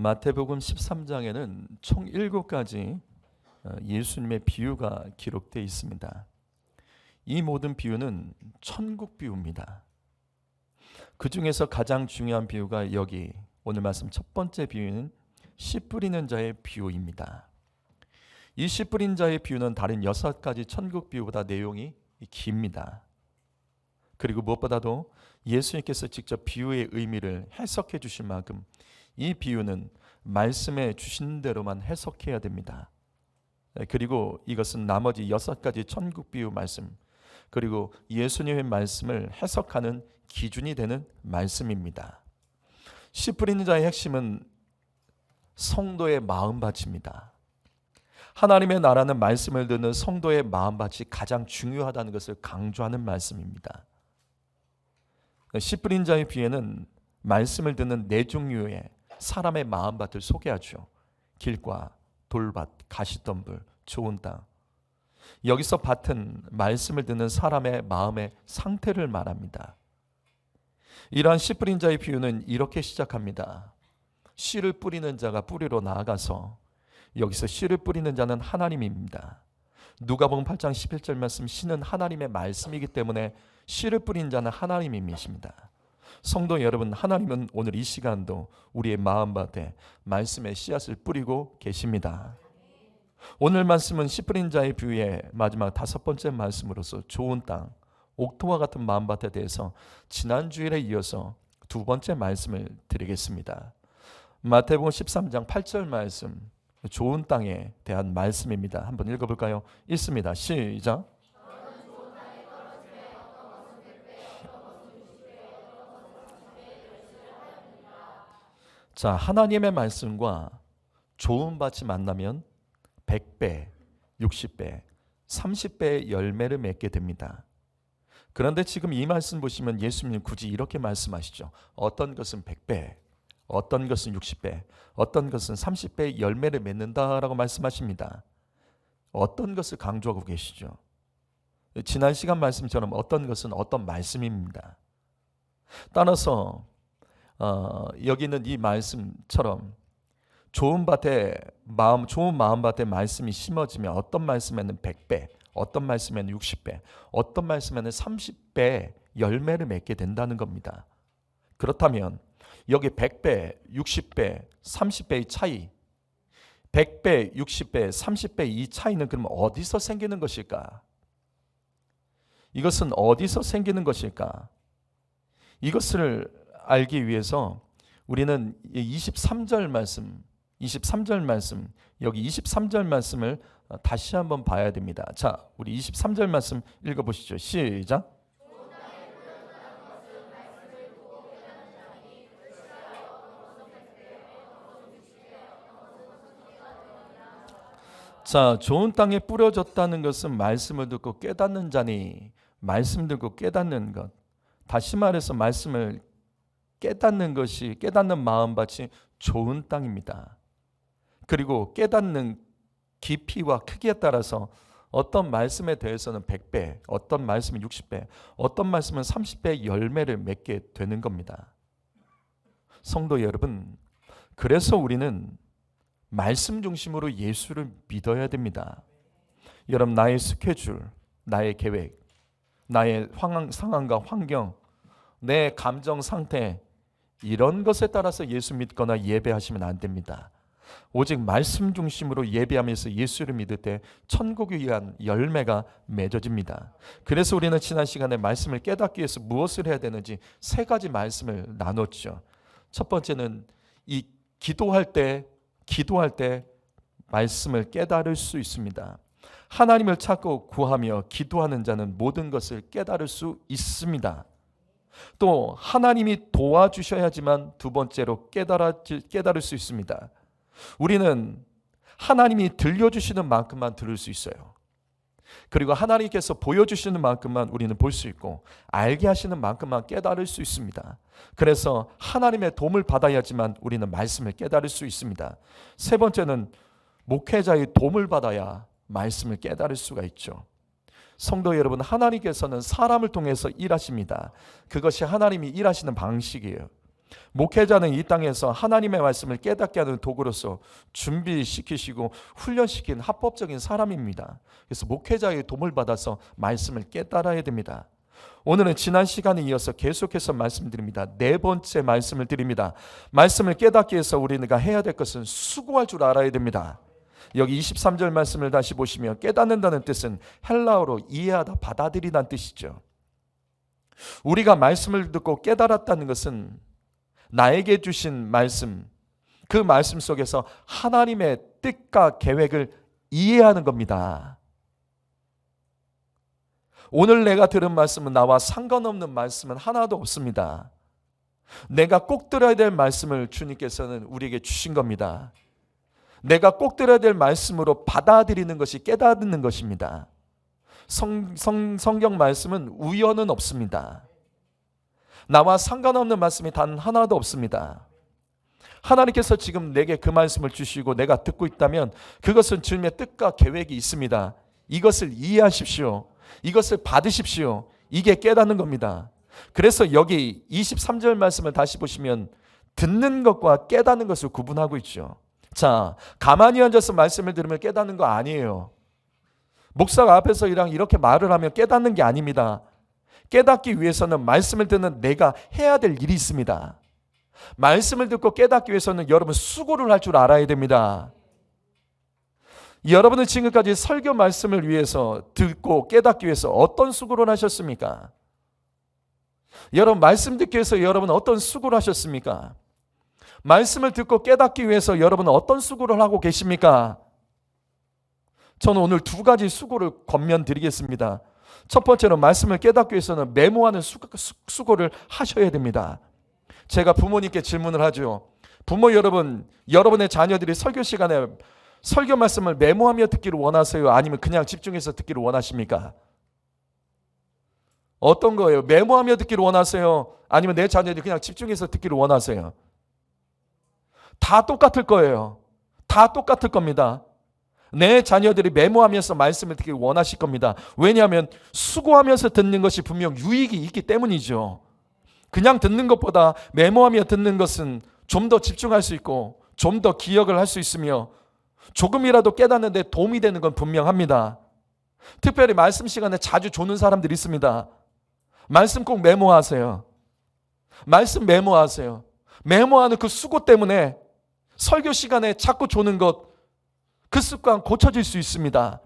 마태복음 13장에는 총 7가지 예수님의 비유가 기록되어 있습니다. 이 모든 비유는 천국 비유입니다. 그 중에서 가장 중요한 비유가 여기 오늘 말씀 첫 번째 비유는 씨 뿌리는 자의 비유입니다. 이 씨 뿌린 자의 비유는 다른 6가지 천국 비유보다 내용이 깁니다. 그리고 무엇보다도 예수님께서 직접 비유의 의미를 해석해 주신 만큼 이 비유는 말씀에 주신 대로만 해석해야 됩니다. 그리고 이것은 나머지 6가지 천국 비유 말씀, 그리고 예수님의 말씀을 해석하는 기준이 되는 말씀입니다. 씨 뿌리는 자의 핵심은 성도의 마음밭입니다. 하나님의 나라는 말씀을 듣는 성도의 마음밭이 가장 중요하다는 것을 강조하는 말씀입니다. 씨 뿌린 자의 비유는 말씀을 듣는 네 종류의 사람의 마음밭을 소개하죠. 길과 돌밭, 가시덤불, 좋은 땅. 여기서 밭은 말씀을 듣는 사람의 마음의 상태를 말합니다. 이러한 씨 뿌린 자의 비유는 이렇게 시작합니다. 씨를 뿌리는 자가 뿌리로 나아가서 여기서 씨를 뿌리는 자는 하나님입니다. 누가복음 8장 11절 말씀, 씨는 하나님의 말씀이기 때문에 씨를 뿌린 자는 하나님이십니다. 성도 여러분, 하나님은 오늘 이 시간도 우리의 마음밭에 말씀의 씨앗을 뿌리고 계십니다. 오늘 말씀은 씨 뿌린 자의 비유의 마지막 5번째 말씀으로서 좋은 땅, 옥토와 같은 마음밭에 대해서 지난 주일에 이어서 2번째 말씀을 드리겠습니다. 마태복음 13장 8절 말씀, 좋은 땅에 대한 말씀입니다. 한번 읽어볼까요? 읽습니다. 시작. 자, 하나님의 말씀과 좋은 밭이 만나면 100배, 60배, 30배의 열매를 맺게 됩니다. 그런데 지금 이 말씀 보시면 예수님 굳이 이렇게 말씀하시죠. 어떤 것은 100배, 어떤 것은 60배, 어떤 것은 30배의 열매를 맺는다라고 말씀하십니다. 어떤 것을 강조하고 계시죠? 지난 시간 말씀처럼 어떤 것은 어떤 말씀입니다. 따라서 여기 있는 이 말씀처럼 좋은 마음밭에 말씀이 심어지면 어떤 말씀에는 100배, 어떤 말씀에는 60배, 어떤 말씀에는 30배 열매를 맺게 된다는 겁니다. 그렇다면 여기 100배, 60배, 30배의 차이, 100배, 60배, 30배 이 차이는 그럼 어디서 생기는 것일까? 이것은 어디서 생기는 것일까? 이것을 알기 위해서 우리는 23절 말씀, 여기 23절 말씀을 다시 한번 봐야 됩니다. 자, 우리 23절 말씀 읽어보시죠. 시작. 자, 좋은 땅에 뿌려졌다는 것은 말씀을 듣고 깨닫는 자니, 말씀 듣고 깨닫는 것. 다시 말해서 말씀을 깨닫는 것이, 깨닫는 마음밭이 좋은 땅입니다. 그리고 깨닫는 깊이와 크기에 따라서 어떤 말씀에 대해서는 100배, 어떤 말씀은 60배, 어떤 말씀은 30배의 열매를 맺게 되는 겁니다. 성도 여러분, 그래서 우리는 말씀 중심으로 예수를 믿어야 됩니다. 여러분, 나의 스케줄, 나의 계획, 나의 상황과 환경, 내 감정 상태, 이런 것에 따라서 예수 믿거나 예배하시면 안 됩니다. 오직 말씀 중심으로 예배하면서 예수를 믿을 때 천국에 의한 열매가 맺어집니다. 그래서 우리는 지난 시간에 말씀을 깨닫기 위해서 무엇을 해야 되는지 3가지 말씀을 나눴죠. 첫 번째는 이 기도할 때 말씀을 깨달을 수 있습니다. 하나님을 찾고 구하며 기도하는 자는 모든 것을 깨달을 수 있습니다. 또 하나님이 도와주셔야지만 두 번째로 깨달을 수 있습니다. 우리는 하나님이 들려주시는 만큼만 들을 수 있어요. 그리고 하나님께서 보여주시는 만큼만 우리는 볼 수 있고, 알게 하시는 만큼만 깨달을 수 있습니다. 그래서 하나님의 도움을 받아야지만 우리는 말씀을 깨달을 수 있습니다. 세 번째는 목회자의 도움을 받아야 말씀을 깨달을 수가 있죠. 성도 여러분, 하나님께서는 사람을 통해서 일하십니다. 그것이 하나님이 일하시는 방식이에요. 목회자는 이 땅에서 하나님의 말씀을 깨닫게 하는 도구로서 준비시키시고 훈련시킨 합법적인 사람입니다. 그래서 목회자의 도움을 받아서 말씀을 깨달아야 됩니다. 오늘은 지난 시간에 이어서 계속해서 말씀드립니다. 네 번째 말씀을 드립니다. 말씀을 깨닫기 위해서 우리가 해야 될 것은 수고할 줄 알아야 됩니다. 여기 23절 말씀을 다시 보시면 깨닫는다는 뜻은 헬라어로 이해하다, 받아들이다는 뜻이죠. 우리가 말씀을 듣고 깨달았다는 것은 나에게 주신 말씀, 그 말씀 속에서 하나님의 뜻과 계획을 이해하는 겁니다. 오늘 내가 들은 말씀은 나와 상관없는 말씀은 하나도 없습니다. 내가 꼭 들어야 될 말씀을 주님께서는 우리에게 주신 겁니다. 내가 꼭 들어야 될 말씀으로 받아들이는 것이 깨닫는 것입니다. 성경 말씀은 우연은 없습니다. 나와 상관없는 말씀이 단 하나도 없습니다. 하나님께서 지금 내게 그 말씀을 주시고 내가 듣고 있다면 그것은 주님의 뜻과 계획이 있습니다. 이것을 이해하십시오. 이것을 받으십시오. 이게 깨닫는 겁니다. 그래서 여기 23절 말씀을 다시 보시면 듣는 것과 깨닫는 것을 구분하고 있죠. 자, 가만히 앉아서 말씀을 들으면 깨닫는 거 아니에요. 목사가 앞에서 이렇게 말을 하면 깨닫는 게 아닙니다. 깨닫기 위해서는 말씀을 듣는 내가 해야 될 일이 있습니다. 말씀을 듣고 깨닫기 위해서는 여러분 수고를 할 줄 알아야 됩니다. 여러분은 지금까지 설교 말씀을 위해서 듣고 깨닫기 위해서 어떤 수고를 하셨습니까? 여러분 말씀 듣기 위해서 여러분은 어떤 수고를 하셨습니까? 말씀을 듣고 깨닫기 위해서 여러분은 어떤 수고를 하고 계십니까? 저는 오늘 두 가지 수고를 권면드리겠습니다. 첫 번째로 말씀을 깨닫기 위해서는 메모하는 수고를 하셔야 됩니다. 제가 부모님께 질문을 하죠. 부모 여러분, 여러분의 자녀들이 설교 시간에 설교 말씀을 메모하며 듣기를 원하세요? 아니면 그냥 집중해서 듣기를 원하십니까? 어떤 거예요? 메모하며 듣기를 원하세요? 아니면 내 자녀들이 그냥 집중해서 듣기를 원하세요? 다 똑같을 거예요. 다 똑같을 겁니다. 내 자녀들이 메모하면서 말씀을 듣기를 원하실 겁니다. 왜냐하면 수고하면서 듣는 것이 분명 유익이 있기 때문이죠. 그냥 듣는 것보다 메모하며 듣는 것은 좀 더 집중할 수 있고 좀 더 기억을 할 수 있으며 조금이라도 깨닫는 데 도움이 되는 건 분명합니다. 특별히 말씀 시간에 자주 조는 사람들이 있습니다. 말씀 꼭 메모하세요. 말씀 메모하세요. 메모하는 그 수고 때문에 설교 시간에 자꾸 조는 것, 그 습관 고쳐질 수 있습니다.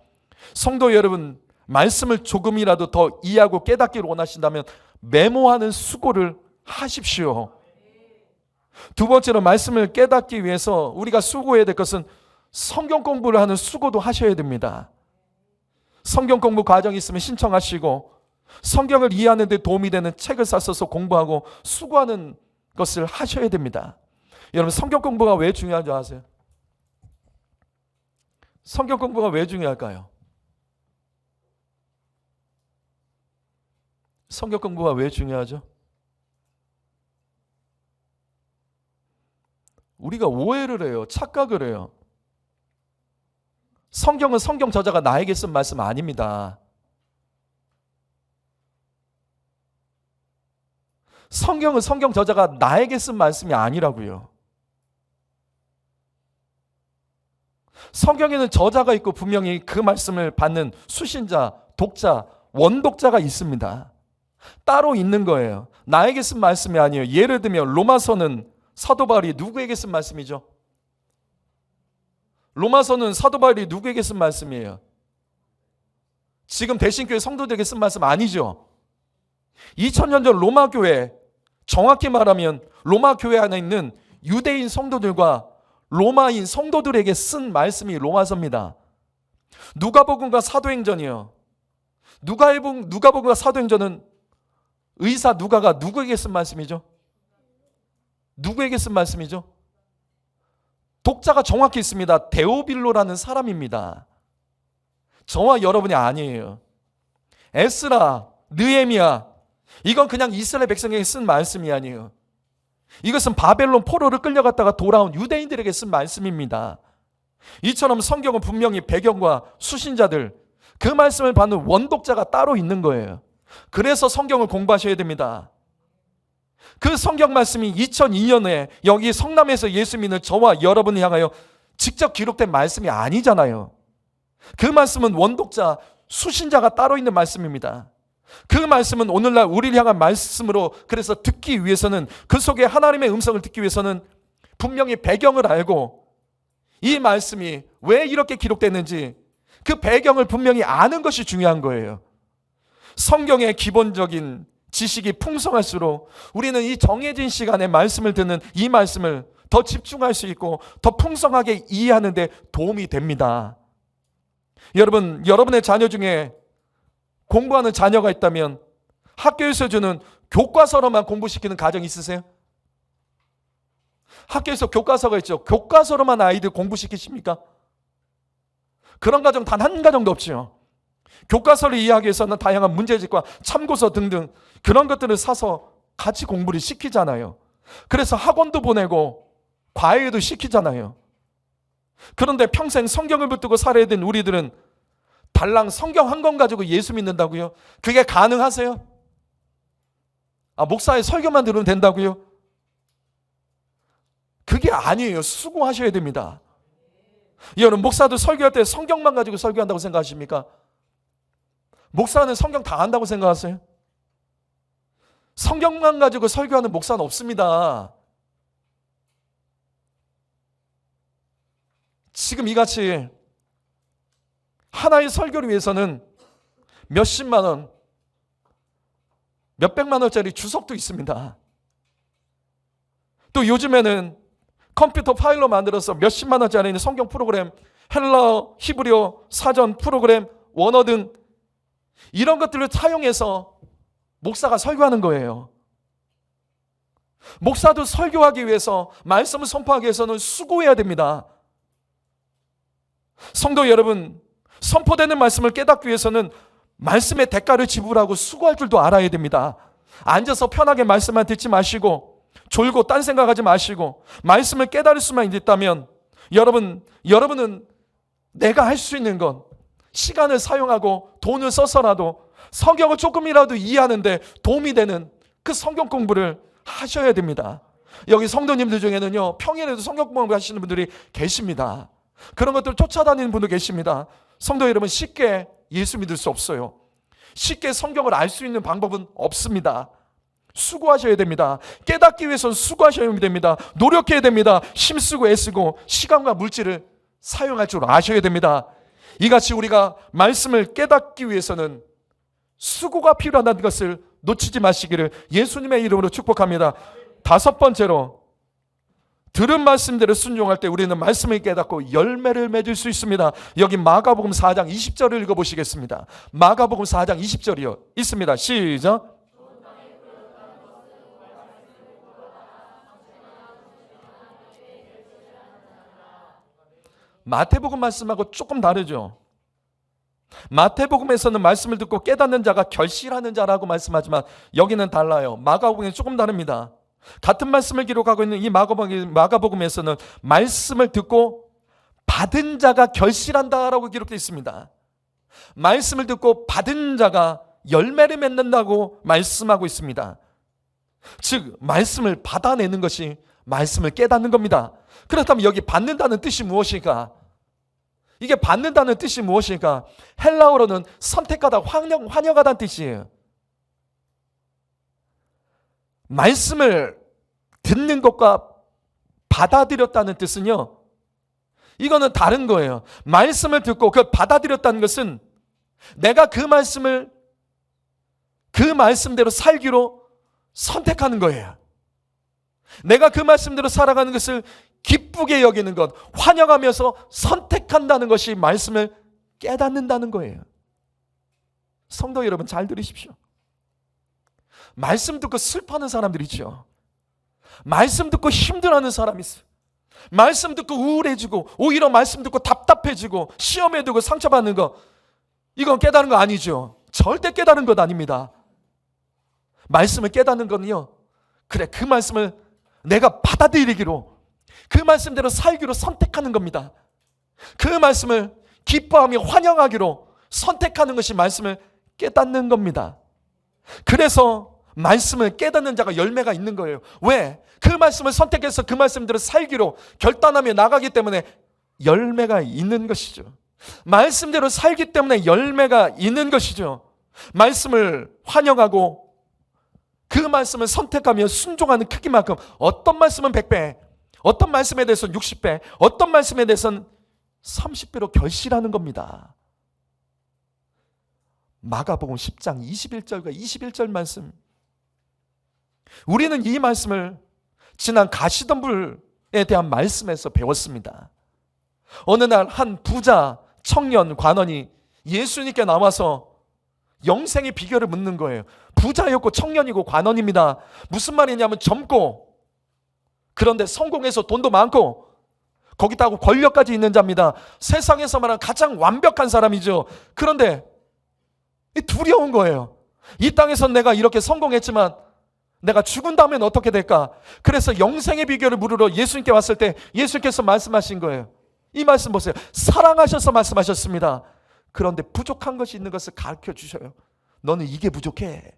성도 여러분, 말씀을 조금이라도 더 이해하고 깨닫기를 원하신다면 메모하는 수고를 하십시오. 두 번째로 말씀을 깨닫기 위해서 우리가 수고해야 될 것은 성경 공부를 하는 수고도 하셔야 됩니다. 성경 공부 과정이 있으면 신청하시고 성경을 이해하는 데 도움이 되는 책을 사서 공부하고 수고하는 것을 하셔야 됩니다. 여러분 성경 공부가 왜 중요한지 아세요? 성경 공부가 왜 중요할까요? 성경 공부가 왜 중요하죠? 우리가 오해를 해요. 착각을 해요. 성경은 성경 저자가 나에게 쓴 말씀 아닙니다. 성경은 성경 저자가 나에게 쓴 말씀이 아니라고요. 성경에는 저자가 있고 분명히 그 말씀을 받는 수신자, 독자, 원독자가 있습니다. 따로 있는 거예요. 나에게 쓴 말씀이 아니에요. 예를 들면 로마서는 사도 바울이 누구에게 쓴 말씀이죠? 로마서는 사도 바울이 누구에게 쓴 말씀이에요? 지금 대신교회 성도들에게 쓴 말씀 아니죠? 2000년 전 로마 교회, 정확히 말하면 로마 교회 안에 있는 유대인 성도들과 로마인 성도들에게 쓴 말씀이 로마서입니다. 누가복음과 사도행전이요. 누가복음과 사도행전은 의사 누가가 누구에게 쓴 말씀이죠? 누구에게 쓴 말씀이죠? 독자가 정확히 있습니다. 데오빌로라는 사람입니다. 저와 여러분이 아니에요. 에스라, 느헤미야, 이건 그냥 이스라엘 백성에게 쓴 말씀이 아니에요. 이것은 바벨론 포로를 끌려갔다가 돌아온 유대인들에게 쓴 말씀입니다. 이처럼 성경은 분명히 배경과 수신자들, 그 말씀을 받는 원독자가 따로 있는 거예요. 그래서 성경을 공부하셔야 됩니다. 그 성경 말씀이 2002년에 여기 성남에서 예수 믿는 저와 여러분을 향하여 직접 기록된 말씀이 아니잖아요. 그 말씀은 원독자, 수신자가 따로 있는 말씀입니다. 그 말씀은 오늘날 우리를 향한 말씀으로, 그래서 듣기 위해서는, 그 속에 하나님의 음성을 듣기 위해서는 분명히 배경을 알고 이 말씀이 왜 이렇게 기록됐는지 그 배경을 분명히 아는 것이 중요한 거예요. 성경의 기본적인 지식이 풍성할수록 우리는 이 정해진 시간에 말씀을 듣는 이 말씀을 더 집중할 수 있고 더 풍성하게 이해하는 데 도움이 됩니다. 여러분, 여러분의 자녀 중에 공부하는 자녀가 있다면 학교에서 주는 교과서로만 공부시키는 가정 있으세요? 학교에서 교과서가 있죠. 교과서로만 아이들 공부시키십니까? 그런 가정 단 한 가정도 없죠. 교과서를 이해하기 위해서는 다양한 문제집과 참고서 등등 그런 것들을 사서 같이 공부를 시키잖아요. 그래서 학원도 보내고 과외도 시키잖아요. 그런데 평생 성경을 붙들고 살아야 된 우리들은 달랑 성경 한 권 가지고 예수 믿는다고요? 그게 가능하세요? 목사의 설교만 들으면 된다고요? 그게 아니에요. 수고하셔야 됩니다. 여러분, 목사도 설교할 때 성경만 가지고 설교한다고 생각하십니까? 목사는 성경 다 안다고 생각하세요? 성경만 가지고 설교하는 목사는 없습니다. 지금 이같이 하나의 설교를 위해서는 몇십만 원, 몇백만 원짜리 주석도 있습니다. 또 요즘에는 컴퓨터 파일로 만들어서 몇십만 원짜리 성경 프로그램, 헬라어, 히브리어, 사전 프로그램, 원어 등 이런 것들을 사용해서 목사가 설교하는 거예요. 목사도 설교하기 위해서, 말씀을 선포하기 위해서는 수고해야 됩니다. 성도 여러분, 선포되는 말씀을 깨닫기 위해서는 말씀의 대가를 지불하고 수고할 줄도 알아야 됩니다. 앉아서 편하게 말씀만 듣지 마시고 졸고 딴 생각하지 마시고 말씀을 깨달을 수만 있다면 여러분은 내가 할 수 있는 건 시간을 사용하고 돈을 써서라도 성경을 조금이라도 이해하는데 도움이 되는 그 성경 공부를 하셔야 됩니다. 여기 성도님들 중에는요, 평일에도 성경 공부 하시는 분들이 계십니다. 그런 것들을 쫓아다니는 분도 계십니다. 성도 여러분, 쉽게 예수 믿을 수 없어요. 쉽게 성경을 알 수 있는 방법은 없습니다. 수고하셔야 됩니다. 깨닫기 위해서는 수고하셔야 됩니다. 노력해야 됩니다. 힘쓰고 애쓰고 시간과 물질을 사용할 줄 아셔야 됩니다. 이같이 우리가 말씀을 깨닫기 위해서는 수고가 필요하다는 것을 놓치지 마시기를 예수님의 이름으로 축복합니다. 다섯 번째로, 들은 말씀대로 순종할 때 우리는 말씀을 깨닫고 열매를 맺을 수 있습니다. 여기 마가복음 4장 20절을 읽어보시겠습니다. 마가복음 4장 20절이요. 있습니다. 시작. 마태복음 말씀하고 조금 다르죠. 마태복음에서는 말씀을 듣고 깨닫는 자가 결실하는 자라고 말씀하지만 여기는 달라요. 마가복음은 조금 다릅니다. 같은 말씀을 기록하고 있는 이 마가복음에서는 말씀을 듣고 받은 자가 결실한다라고 기록되어 있습니다. 말씀을 듣고 받은 자가 열매를 맺는다고 말씀하고 있습니다. 즉 말씀을 받아내는 것이 말씀을 깨닫는 겁니다. 그렇다면 여기 받는다는 뜻이 무엇일까? 이게 받는다는 뜻이 무엇일까? 헬라어로는 선택하다, 환영하다는 뜻이에요. 말씀을 듣는 것과 받아들였다는 뜻은요, 이거는 다른 거예요. 말씀을 듣고 그걸 받아들였다는 것은 내가 그 말씀을 그 말씀대로 살기로 선택하는 거예요. 내가 그 말씀대로 살아가는 것을 기쁘게 여기는 것, 환영하면서 선택한다는 것이 말씀을 깨닫는다는 거예요. 성도 여러분, 잘 들으십시오. 말씀 듣고 슬퍼하는 사람들이 있죠. 말씀 듣고 힘들어하는 사람이 있어요. 말씀 듣고 우울해지고 오히려 말씀 듣고 답답해지고 시험에 두고 상처받는 거, 이건 깨달은 거 아니죠. 절대 깨달은 것 아닙니다. 말씀을 깨닫는 거는요, 그래, 그 말씀을 내가 받아들이기로, 그 말씀대로 살기로 선택하는 겁니다. 그 말씀을 기뻐하며 환영하기로 선택하는 것이 말씀을 깨닫는 겁니다. 그래서 말씀을 깨닫는 자가 열매가 있는 거예요. 왜? 그 말씀을 선택해서 그 말씀대로 살기로 결단하며 나가기 때문에 열매가 있는 것이죠. 말씀대로 살기 때문에 열매가 있는 것이죠. 말씀을 환영하고 그 말씀을 선택하며 순종하는 크기만큼 어떤 말씀은 100배, 어떤 말씀에 대해서는 60배, 어떤 말씀에 대해서는 30배로 결실하는 겁니다. 마가복음 10장 21절과 21절 말씀, 우리는 이 말씀을 지난 가시덤불에 대한 말씀에서 배웠습니다. 어느 날 한 부자 청년 관원이 예수님께 나와서 영생의 비결을 묻는 거예요. 부자였고 청년이고 관원입니다. 무슨 말이냐면 젊고, 그런데 성공해서 돈도 많고 거기다가 권력까지 있는 자입니다. 세상에서 말하는 가장 완벽한 사람이죠. 그런데 두려운 거예요. 이 땅에서 내가 이렇게 성공했지만 내가 죽은 다음엔 어떻게 될까? 그래서 영생의 비결을 물으러 예수님께 왔을 때 예수님께서 말씀하신 거예요. 이 말씀 보세요. 사랑하셔서 말씀하셨습니다. 그런데 부족한 것이 있는 것을 가르쳐 주셔요. 너는 이게 부족해.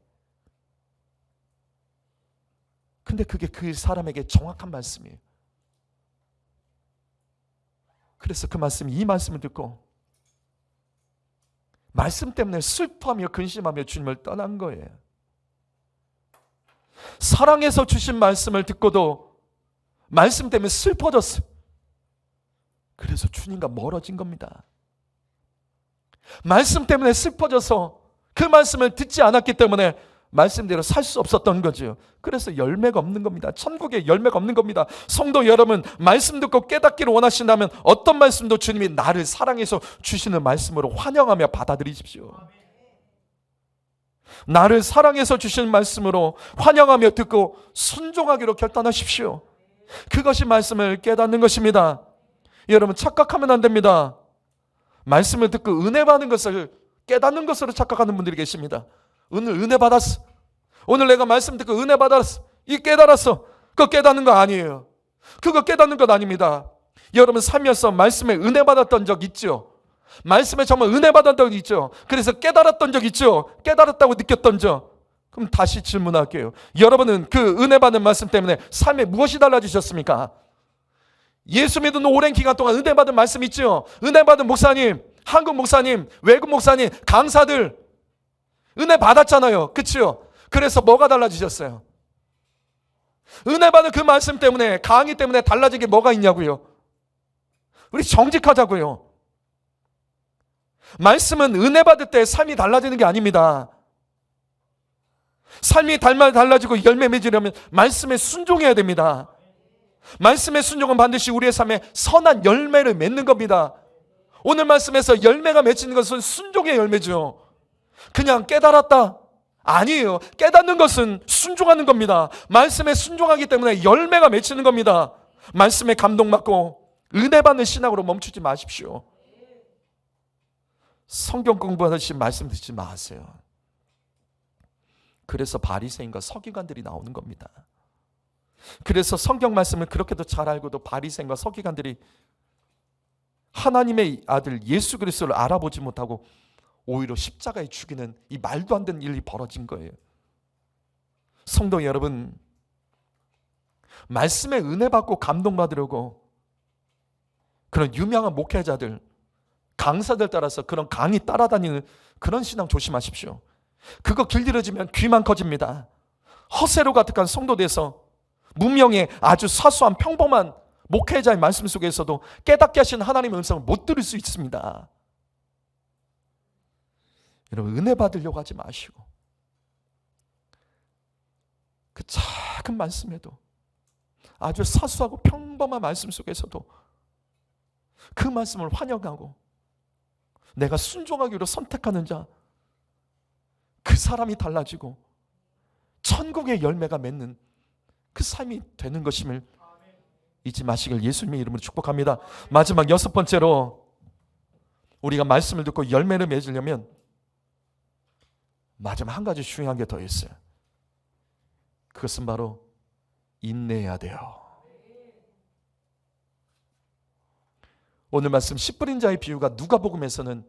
근데 그게 그 사람에게 정확한 말씀이에요. 그래서 그 말씀이, 이 말씀을 듣고 말씀 때문에 슬퍼하며 근심하며 주님을 떠난 거예요. 사랑해서 주신 말씀을 듣고도 말씀 때문에 슬퍼졌어요. 그래서 주님과 멀어진 겁니다. 말씀 때문에 슬퍼져서 그 말씀을 듣지 않았기 때문에 말씀대로 살 수 없었던 거죠. 그래서 열매가 없는 겁니다. 천국에 열매가 없는 겁니다. 성도 여러분, 말씀 듣고 깨닫기를 원하신다면 어떤 말씀도 주님이 나를 사랑해서 주시는 말씀으로 환영하며 받아들이십시오. 나를 사랑해서 주시는 말씀으로 환영하며 듣고 순종하기로 결단하십시오. 그것이 말씀을 깨닫는 것입니다. 여러분, 착각하면 안 됩니다. 말씀을 듣고 은혜 받는 것을 깨닫는 것으로 착각하는 분들이 계십니다. 오늘 은혜 받았어. 오늘 내가 말씀 듣고 은혜 받았어. 이 깨달았어. 그거 깨닫는 거 아니에요. 그거 깨닫는 것 아닙니다. 여러분 살면서 말씀에 은혜 받았던 적 있죠? 말씀에 정말 은혜 받았던 적 있죠? 그래서 깨달았던 적 있죠? 깨달았다고 느꼈던 적. 그럼 다시 질문할게요. 여러분은 그 은혜 받은 말씀 때문에 삶에 무엇이 달라지셨습니까? 예수 믿은 오랜 기간 동안 은혜 받은 말씀 있죠? 은혜 받은 목사님, 한국 목사님, 외국 목사님, 강사들 은혜 받았잖아요. 그치요? 그래서 뭐가 달라지셨어요? 은혜 받은 그 말씀 때문에, 강의 때문에 달라진 게 뭐가 있냐고요? 우리 정직하자고요. 말씀은 은혜 받을 때 삶이 달라지는 게 아닙니다. 삶이 달라지고 열매 맺으려면 말씀에 순종해야 됩니다. 말씀의 순종은 반드시 우리의 삶에 선한 열매를 맺는 겁니다. 오늘 말씀에서 열매가 맺히는 것은 순종의 열매죠. 그냥 깨달았다? 아니에요. 깨닫는 것은 순종하는 겁니다. 말씀에 순종하기 때문에 열매가 맺히는 겁니다. 말씀에 감동받고 은혜 받는 신앙으로 멈추지 마십시오. 성경 공부하듯이 말씀 듣지 마세요. 그래서 바리새인과 서기관들이 나오는 겁니다. 그래서 성경 말씀을 그렇게도 잘 알고도 바리새인과 서기관들이 하나님의 아들 예수 그리스도를 알아보지 못하고 오히려 십자가에 죽이는 이 말도 안 되는 일이 벌어진 거예요. 성도 여러분, 말씀에 은혜 받고 감동받으려고 그런 유명한 목회자들, 강사들 따라서 그런 강의 따라다니는 그런 신앙 조심하십시오. 그거 길들여지면 귀만 커집니다. 허세로 가득한 성도 돼서 문명의 아주 사소한 평범한 목회자의 말씀 속에서도 깨닫게 하신 하나님의 음성을 못 들을 수 있습니다. 여러분, 은혜 받으려고 하지 마시고 그 작은 말씀에도, 아주 사소하고 평범한 말씀 속에서도 그 말씀을 환영하고 내가 순종하기로 선택하는 자, 그 사람이 달라지고 천국의 열매가 맺는 그 삶이 되는 것임을 잊지 마시길 예수님의 이름으로 축복합니다. 마지막 6번째로, 우리가 말씀을 듣고 열매를 맺으려면 마지막 한 가지 중요한 게 더 있어요. 그것은 바로 인내해야 돼요. 오늘 말씀 씨 뿌린 자의 비유가 누가복음에서는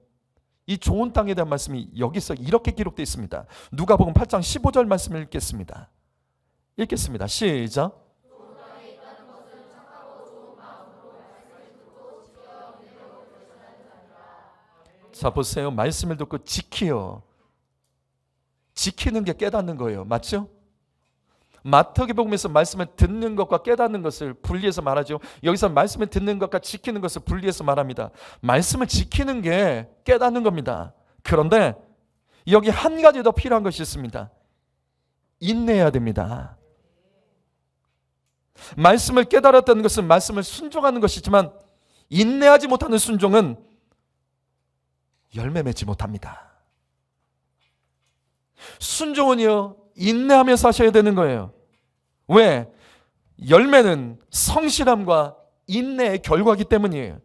이 좋은 땅에 대한 말씀이 여기서 이렇게 기록되어 있습니다. 누가복음 8장 15절 말씀을 읽겠습니다. 시작. 자, 보세요. 말씀을 듣고 지키는 게 깨닫는 거예요. 맞죠? 마태복음에서 말씀을 듣는 것과 깨닫는 것을 분리해서 말하죠. 여기서 말씀을 듣는 것과 지키는 것을 분리해서 말합니다. 말씀을 지키는 게 깨닫는 겁니다. 그런데 여기 한 가지 더 필요한 것이 있습니다. 인내해야 됩니다. 말씀을 깨달았다는 것은 말씀을 순종하는 것이지만 인내하지 못하는 순종은 열매 맺지 못합니다. 순종은요, 인내하면서 하셔야 되는 거예요. 왜? 열매는 성실함과 인내의 결과이기 때문이에요.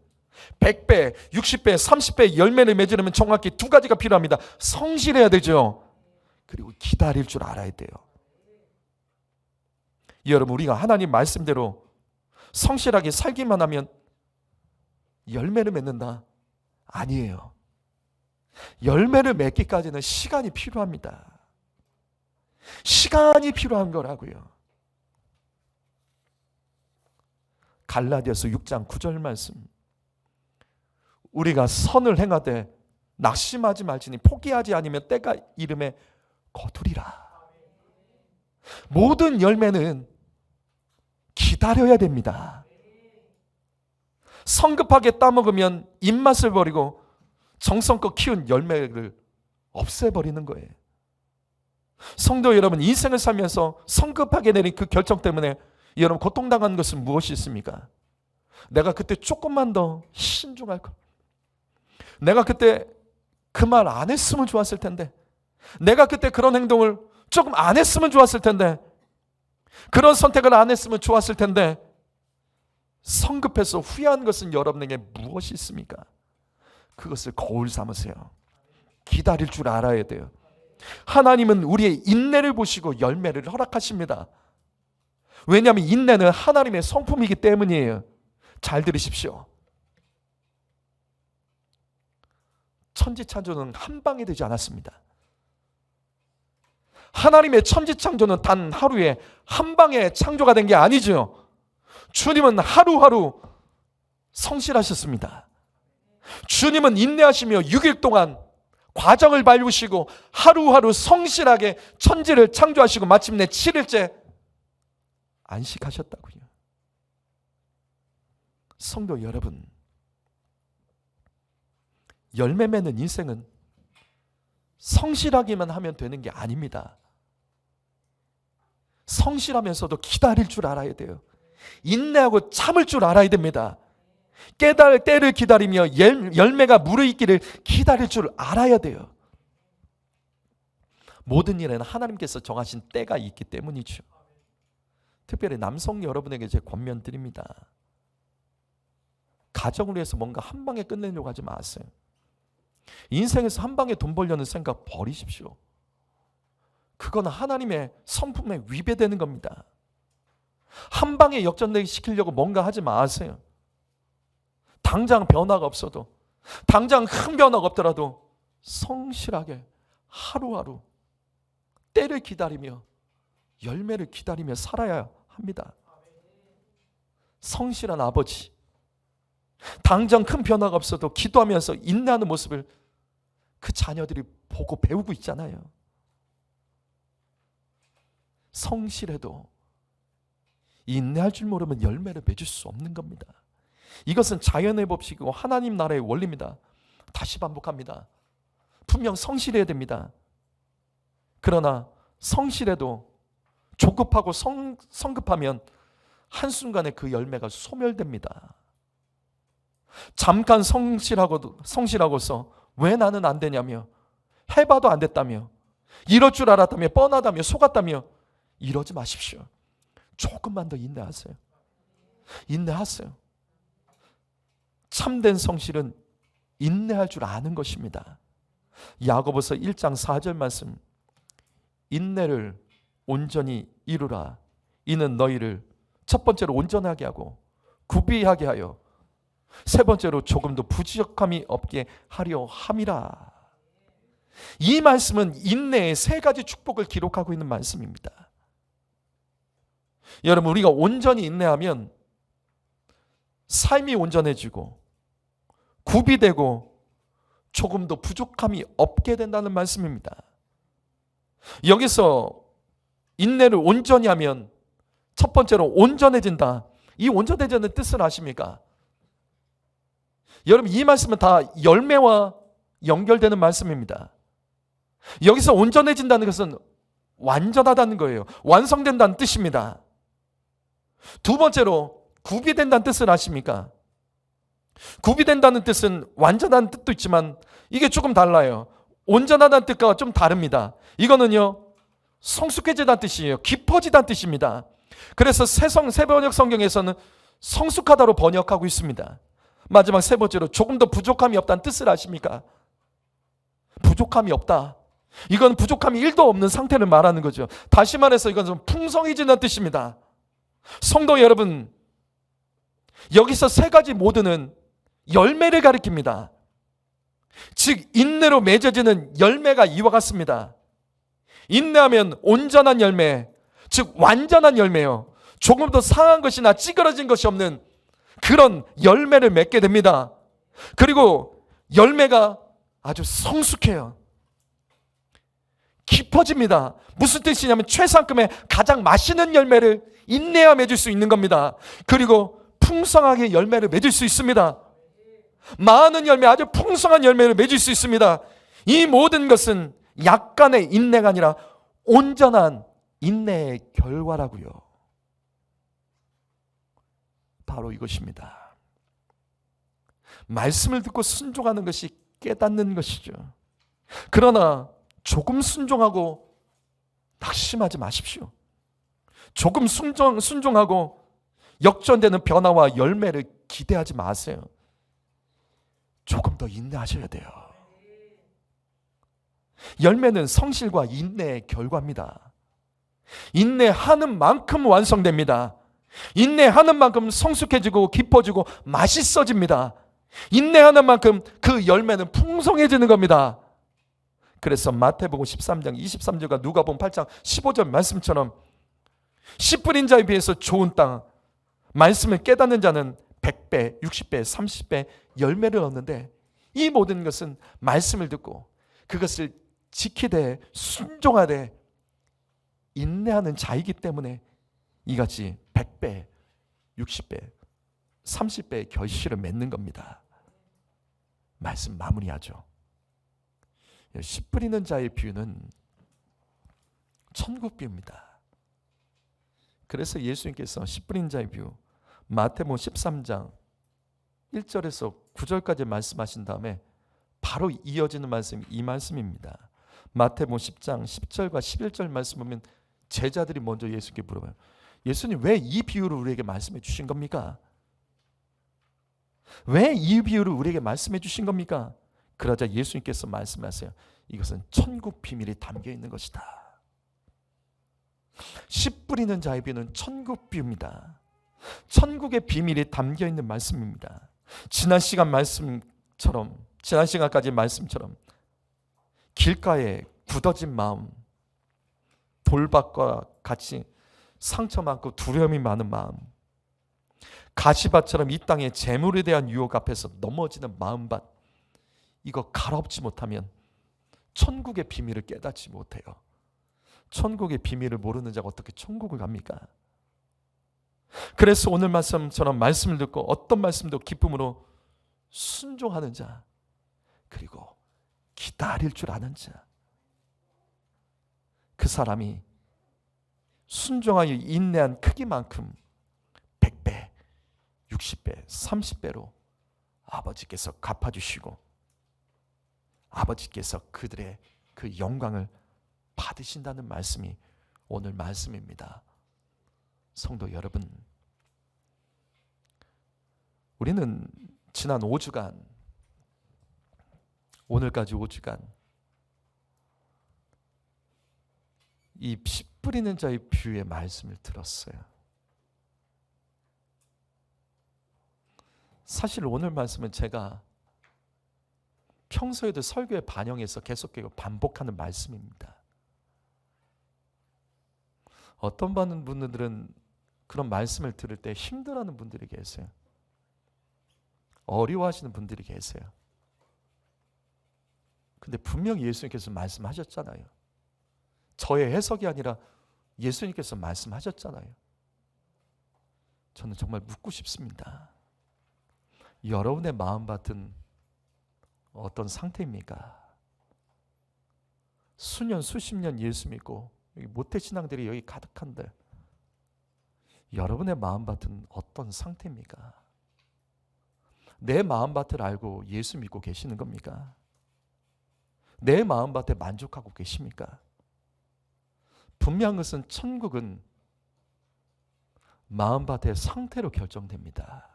100배, 60배, 30배 열매를 맺으려면 정확히 두 가지가 필요합니다. 성실해야 되죠. 그리고 기다릴 줄 알아야 돼요. 여러분, 우리가 하나님 말씀대로 성실하게 살기만 하면 열매를 맺는다? 아니에요. 열매를 맺기까지는 시간이 필요합니다. 시간이 필요한 거라고요. 갈라디아서 6장 9절 말씀. 우리가 선을 행하되 낙심하지 말지니 포기하지 않으면 때가 이름에 거두리라. 모든 열매는 기다려야 됩니다. 성급하게 따먹으면 입맛을 버리고 정성껏 키운 열매를 없애버리는 거예요. 성도 여러분, 인생을 살면서 성급하게 내린 그 결정 때문에 여러분 고통당한 것은 무엇이 있습니까? 내가 그때 조금만 더 신중할 걸. 내가 그때 그 말 안 했으면 좋았을 텐데. 내가 그때 그런 행동을 조금 안 했으면 좋았을 텐데. 그런 선택을 안 했으면 좋았을 텐데. 성급해서 후회한 것은 여러분에게 무엇이 있습니까? 그것을 거울 삼으세요. 기다릴 줄 알아야 돼요. 하나님은 우리의 인내를 보시고 열매를 허락하십니다. 왜냐하면 인내는 하나님의 성품이기 때문이에요. 잘 들으십시오. 천지창조는 한 방에 되지 않았습니다. 하나님의 천지창조는 단 하루에 한 방에 창조가 된 게 아니죠. 주님은 하루하루 성실하셨습니다. 주님은 인내하시며 6일 동안 과정을 밟으시고 하루하루 성실하게 천지를 창조하시고 마침내 7일째 안식하셨다고요. 성도 여러분, 열매 맺는 인생은 성실하기만 하면 되는 게 아닙니다. 성실하면서도 기다릴 줄 알아야 돼요. 인내하고 참을 줄 알아야 됩니다. 깨달을 때를 기다리며 열매가 무르익기를 기다릴 줄 알아야 돼요. 모든 일에는 하나님께서 정하신 때가 있기 때문이죠. 특별히 남성 여러분에게 제 권면 드립니다. 가정을 위해서 뭔가 한 방에 끝내려고 하지 마세요. 인생에서 한 방에 돈 벌려는 생각 버리십시오. 그건 하나님의 성품에 위배되는 겁니다. 한 방에 역전되게 시키려고 뭔가 하지 마세요. 당장 변화가 없어도, 당장 큰 변화가 없더라도 성실하게 하루하루 때를 기다리며 열매를 기다리며 살아야 합니다. 성실한 아버지, 당장 큰 변화가 없어도 기도하면서 인내하는 모습을 그 자녀들이 보고 배우고 있잖아요. 성실해도 인내할 줄 모르면 열매를 맺을 수 없는 겁니다. 이것은 자연의 법칙이고 하나님 나라의 원리입니다. 다시 반복합니다. 분명 성실해야 됩니다. 그러나 성실해도 조급하고 성급하면 한순간에 그 열매가 소멸됩니다. 잠깐 성실하고서 왜 나는 안 되냐며, 해봐도 안 됐다며, 이럴 줄 알았다며, 뻔하다며, 속았다며, 이러지 마십시오. 조금만 더 인내하세요. 인내하세요. 참된 성실은 인내할 줄 아는 것입니다. 야고보서 1장 4절 말씀, 인내를 온전히 이루라. 이는 너희를 첫 번째로 온전하게 하고 구비하게 하여 세 번째로 조금도 부지적함이 없게 하려 함이라. 이 말씀은 인내의 세 가지 축복을 기록하고 있는 말씀입니다. 여러분, 우리가 온전히 인내하면 삶이 온전해지고 구비되고 조금도 부족함이 없게 된다는 말씀입니다. 여기서 인내를 온전히 하면 첫 번째로 온전해진다. 이 온전해지는 뜻을 아십니까? 여러분, 이 말씀은 다 열매와 연결되는 말씀입니다. 여기서 온전해진다는 것은 완전하다는 거예요. 완성된다는 뜻입니다. 두 번째로 구비된다는 뜻을 아십니까? 구비된다는 뜻은 완전한 뜻도 있지만 이게 조금 달라요. 온전하다는 뜻과 좀 다릅니다. 이거는요, 성숙해지다는 뜻이에요. 깊어지다는 뜻입니다. 그래서 새 번역 성경에서는 성숙하다로 번역하고 있습니다. 마지막 세 번째로 조금 더 부족함이 없다는 뜻을 아십니까? 부족함이 없다. 이건 부족함이 1도 없는 상태를 말하는 거죠. 다시 말해서 이건 좀 풍성해지는 뜻입니다. 성도 여러분, 여기서 세 가지 모두는 열매를 가리킵니다. 즉 인내로 맺어지는 열매가 이와 같습니다. 인내하면 온전한 열매, 즉 완전한 열매요. 조금 더 상한 것이나 찌그러진 것이 없는 그런 열매를 맺게 됩니다. 그리고 열매가 아주 성숙해요. 깊어집니다. 무슨 뜻이냐면 최상급의 가장 맛있는 열매를 인내하 맺을 수 있는 겁니다. 그리고 풍성하게 열매를 맺을 수 있습니다. 많은 열매, 아주 풍성한 열매를 맺을 수 있습니다. 이 모든 것은 약간의 인내가 아니라 온전한 인내의 결과라고요. 바로 이것입니다. 말씀을 듣고 순종하는 것이 깨닫는 것이죠. 그러나 조금 순종하고 낙심하지 마십시오. 조금 순종하고 역전되는 변화와 열매를 기대하지 마세요. 조금 더 인내하셔야 돼요. 열매는 성실과 인내의 결과입니다. 인내하는 만큼 완성됩니다. 인내하는 만큼 성숙해지고 깊어지고 맛있어집니다. 인내하는 만큼 그 열매는 풍성해지는 겁니다. 그래서 마태복음 13장 23절과 누가복음 8장 15절 말씀처럼 씨 뿌린 자에 비해서 좋은 땅, 말씀을 깨닫는 자는 100배, 60배, 30배 열매를 얻는데, 이 모든 것은 말씀을 듣고 그것을 지키되 순종하되 인내하는 자이기 때문에 이같이 100배, 60배, 30배의 결실을 맺는 겁니다. 말씀 마무리하죠. 씨 뿌리는 자의 비유는 천국 비유입니다. 그래서 예수님께서 씨 뿌리는 자의 비유 마태복음 13장 1절에서 9절까지 말씀하신 다음에 바로 이어지는 말씀이 이 말씀입니다. 마태복음 10장 10절과 11절 말씀 보면 제자들이 먼저 예수님께 물어봐요. 예수님, 왜 이 비유를 우리에게 말씀해 주신 겁니까? 왜 이 비유를 우리에게 말씀해 주신 겁니까? 그러자 예수님께서 말씀하세요. 이것은 천국 비밀이 담겨 있는 것이다. 씨 뿌리는 자의 비유는 천국 비유입니다. 천국의 비밀이 담겨 있는 말씀입니다. 지난 시간까지 말씀처럼 길가에 굳어진 마음, 돌밭과 같이 상처 많고 두려움이 많은 마음, 가시밭처럼 이 땅의 재물에 대한 유혹 앞에서 넘어지는 마음밭, 이거 갈아엎지 못하면 천국의 비밀을 깨닫지 못해요. 천국의 비밀을 모르는 자가 어떻게 천국을 갑니까? 그래서 오늘 말씀처럼 말씀을 듣고 어떤 말씀도 기쁨으로 순종하는 자, 그리고 기다릴 줄 아는 자, 그 사람이 순종하여 인내한 크기만큼 100배, 60배, 30배로 아버지께서 갚아주시고 아버지께서 그들의 그 영광을 받으신다는 말씀이 오늘 말씀입니다. 성도 여러분, 우리는 지난 5주간, 오늘까지 5주간 이 씨 뿌리는 자의 비유의 말씀을 들었어요. 사실 오늘 말씀은 제가 평소에도 설교에 반영해서 계속 반복하는 말씀입니다. 어떤 분들은 그런 말씀을 들을 때 힘들어하는 분들이 계세요. 어려워하시는 분들이 계세요. 근데 분명히 예수님께서 말씀하셨잖아요. 저의 해석이 아니라 예수님께서 말씀하셨잖아요. 저는 정말 묻고 싶습니다. 여러분의 마음밭은 어떤 상태입니까? 수년 수십 년 예수 믿고 여기 모태신앙들이 여기 가득한데 여러분의 마음밭은 어떤 상태입니까? 내 마음밭을 알고 예수 믿고 계시는 겁니까? 내 마음밭에 만족하고 계십니까? 분명한 것은 천국은 마음밭의 상태로 결정됩니다.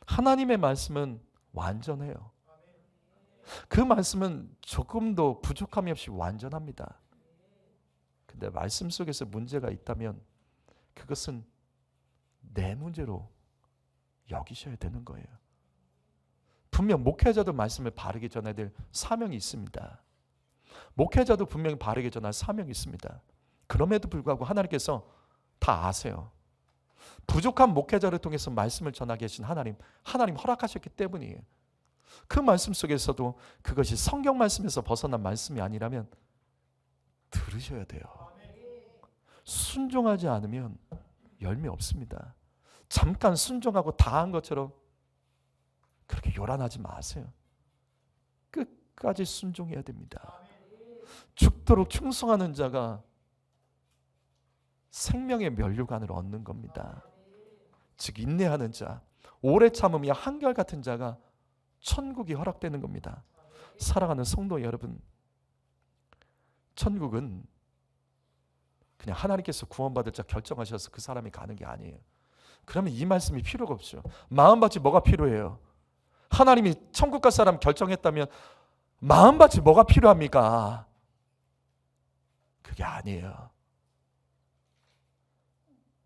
하나님의 말씀은 완전해요. 그 말씀은 조금도 부족함이 없이 완전합니다. 근데 말씀 속에서 문제가 있다면 그것은 내 문제로 여기셔야 되는 거예요. 분명 목회자도 말씀을 바르게 전해야 될 사명이 있습니다. 목회자도 분명히 바르게 전할 사명이 있습니다. 그럼에도 불구하고 하나님께서 다 아세요. 부족한 목회자를 통해서 말씀을 전하게 하신 하나님 허락하셨기 때문이에요. 그 말씀 속에서도 그것이 성경 말씀에서 벗어난 말씀이 아니라면 들으셔야 돼요. 순종하지 않으면 열매 없습니다. 잠깐 순종하고 다 한 것처럼 그렇게 요란하지 마세요. 끝까지 순종해야 됩니다. 죽도록 충성하는 자가 생명의 면류관을 얻는 겁니다. 즉 인내하는 자, 오래 참음이 한결같은 자가 천국이 허락되는 겁니다. 사랑하는 성도 여러분, 천국은 그냥 하나님께서 구원받을 자 결정하셔서 그 사람이 가는 게 아니에요. 그러면 이 말씀이 필요가 없죠. 마음밭이 뭐가 필요해요? 하나님이 천국 갈 사람 결정했다면 마음밭이 뭐가 필요합니까? 그게 아니에요.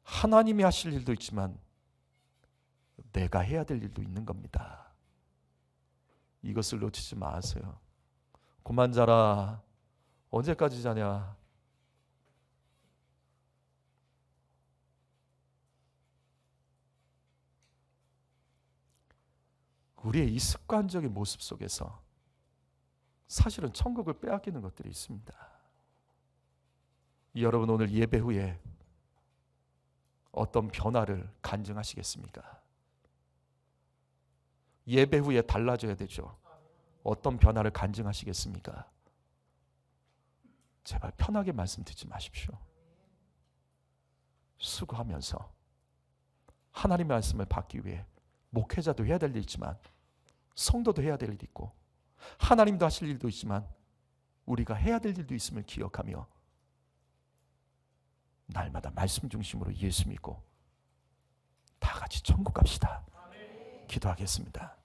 하나님이 하실 일도 있지만 내가 해야 될 일도 있는 겁니다. 이것을 놓치지 마세요. 그만 자라. 언제까지 자냐? 우리의 이 습관적인 모습 속에서 사실은 천국을 빼앗기는 것들이 있습니다. 여러분 오늘 예배 후에 어떤 변화를 간증하시겠습니까? 예배 후에 달라져야 되죠. 어떤 변화를 간증하시겠습니까? 제발 편하게 말씀 듣지 마십시오. 수고하면서 하나님의 말씀을 받기 위해 목회자도 해야 될 일이 있지만 성도도 해야 될 일이 있고 하나님도 하실 일도 있지만 우리가 해야 될 일도 있음을 기억하며 날마다 말씀 중심으로 예수 믿고 다 같이 천국 갑시다. 기도하겠습니다.